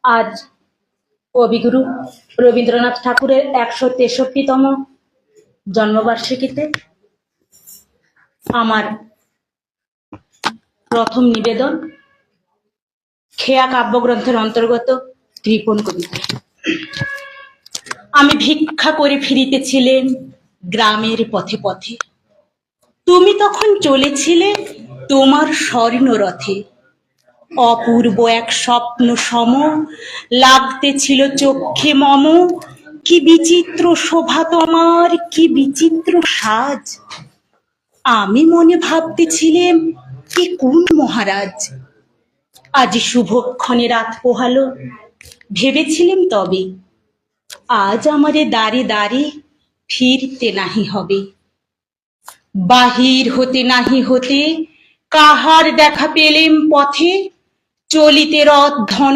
আজ কবিগুরু রবীন্দ্রনাথ ঠাকুরের ১৬৩তম জন্মবার্ষিকীতে আমার প্রথম নিবেদন খেয়া কাব্যগ্রন্থের অন্তর্গত কৃপণ কবিতা। আমি ভিক্ষা করে ফিরিতেছিলেন গ্রামের পথে পথে, তুমি তখন চলেছিলে তোমার স্বর্ণরথে। অপূর্ব এক স্বপ্ন সম লাগতেছিল চক্ষে মম, কি বিচিত্র শোভা তোমার, কি বিচিত্র সাজ। আমি মনে ভাবতেছিলাম কি কোন মহারাজ। আজ শুভক্ষণে রাত পোহালো, ভেবেছিলাম তবে আজ আমারে দ্বারে দ্বারে ফিরতে নাহি হবে। বাহির হতে নাহি হতে কাহার দেখা পেলেম পথে, চলিতে রথ ধন